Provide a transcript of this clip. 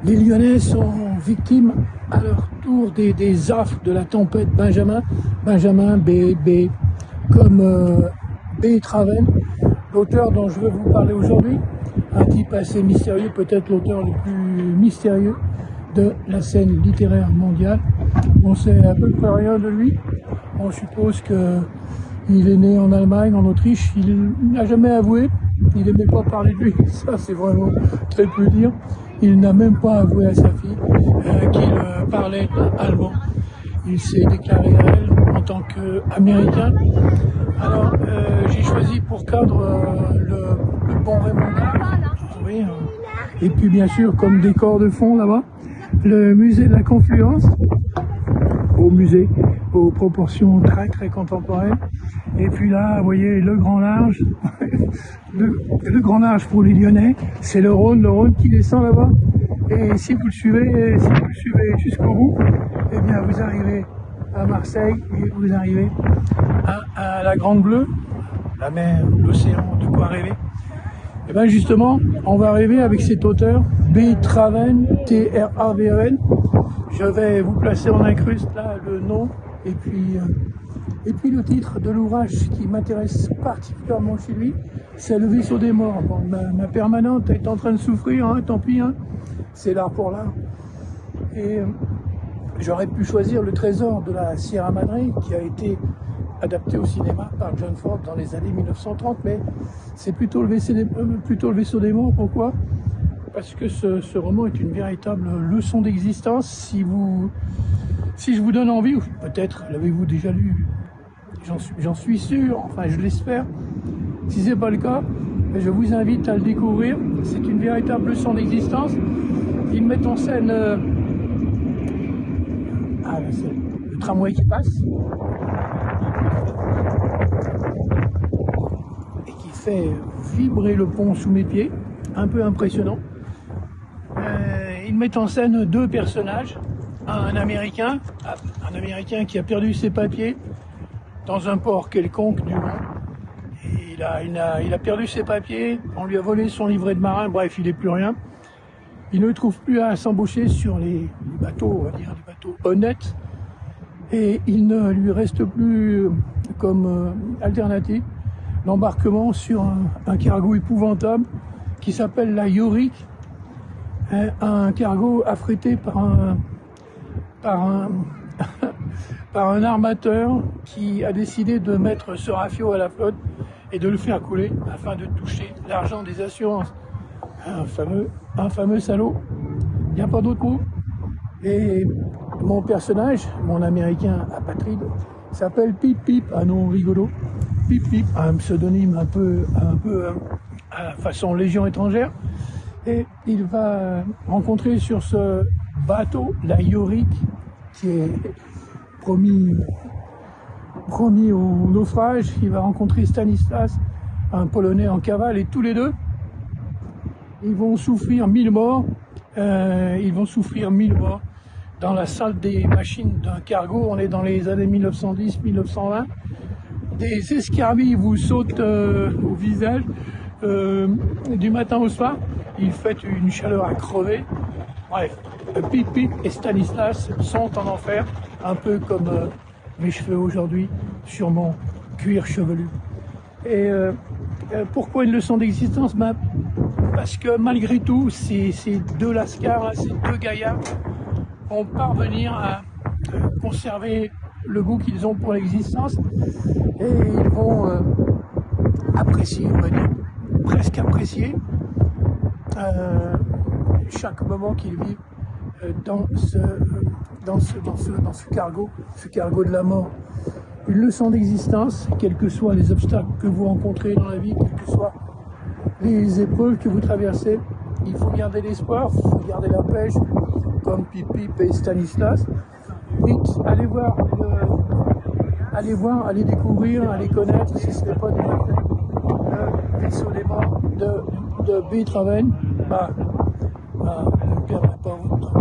Les Lyonnais sont victimes à leur tour des affres de la tempête Benjamin. Benjamin B, comme Beethoven, l'auteur dont je veux vous parler aujourd'hui. Un type assez mystérieux, peut-être l'auteur le plus mystérieux de la scène littéraire mondiale. On sait à peu près rien de lui. On suppose qu'il est né en Allemagne, en Autriche. Il n'a jamais avoué. Il n'aimait pas parler de lui. Ça, c'est vraiment très peu dire. Il n'a même pas avoué à sa fille qu'il parlait allemand. Il s'est déclaré à elle en tant qu'Américain. Alors, j'ai choisi pour cadre le pont Raymond Carre. Oui, et puis bien sûr, comme décor de fond là-bas, le musée de la Confluence, au musée, aux proportions très très contemporaines. Et puis là, vous voyez, le grand large, le grand large pour les Lyonnais, c'est le Rhône qui descend là-bas. Et si vous le suivez jusqu'au bout, eh bien vous arrivez à Marseille et vous arrivez à la Grande Bleue, la mer, l'océan, de quoi rêver. Et bien justement, on va arriver avec cet auteur, Beethoven, T-R-A-V-E-N. Je vais vous placer en incruste là le nom et puis le titre de l'ouvrage qui m'intéresse particulièrement chez lui, c'est Le Vaisseau des Morts. Bon, ma permanente est en train de souffrir, hein, tant pis, hein, c'est l'art pour l'art. Et j'aurais pu choisir Le Trésor de la Sierra Madre, qui a été adapté au cinéma par John Ford dans les années 1930, mais c'est plutôt le Vaisseau des Morts. Pourquoi ? Parce que ce roman est une véritable leçon d'existence. Si je vous donne envie, ou peut-être l'avez-vous déjà lu, j'en suis sûr, enfin je l'espère. Si c'est pas le cas, je vous invite à le découvrir. C'est une véritable leçon d'existence. Ils mettent en scène le tramway qui passe et qui fait vibrer le pont sous mes pieds, un peu impressionnant. Ils mettent en scène deux personnages, un Américain qui a perdu ses papiers dans un port quelconque du monde. Et il a perdu ses papiers, on lui a volé son livret de marin, bref, il n'est plus rien. Il ne trouve plus à s'embaucher sur les bateaux, on va dire, les bateaux honnêtes. Et il ne lui reste plus comme alternative l'embarquement sur un cargo épouvantable qui s'appelle la Yorick, un cargo affrété par un armateur qui a décidé de mettre ce rafio à la flotte et de le faire couler afin de toucher l'argent des assurances. Un fameux salaud, il n'y a pas d'autre mot. Et mon personnage, mon Américain apatride, s'appelle Pip Pip, un nom rigolo. Pip Pip, un pseudonyme un peu à la façon Légion étrangère. Et il va rencontrer sur ce bateau la Yorick, qui est promis au naufrage. Il va rencontrer Stanislas, un Polonais en cavale, et tous les deux, ils vont souffrir 1000 morts. Dans la salle des machines d'un cargo. On est dans les années 1910-1920. Des escarbilles vous sautent au visage du matin au soir. Il fait une chaleur à crever. Bref, Pip Pip et Stanislas sont en enfer, un peu comme mes cheveux aujourd'hui sur mon cuir chevelu. Et pourquoi une leçon d'existence ? Parce que malgré tout, ces deux lascars, ces deux gaillards, vont parvenir à conserver le goût qu'ils ont pour l'existence et ils vont apprécier, on va dire, presque apprécier chaque moment qu'ils vivent dans ce cargo de la mort. Une leçon d'existence, quels que soient les obstacles que vous rencontrez dans la vie, quelles que soient les épreuves que vous traversez, il faut garder l'espoir, il faut garder la pêche, comme Pip Pip et Stanislas. Vite, allez découvrir, allez connaître, si ce n'est pas déjà fait, le Vaisseau des Morts de Beethoven. Ne perdez pas votre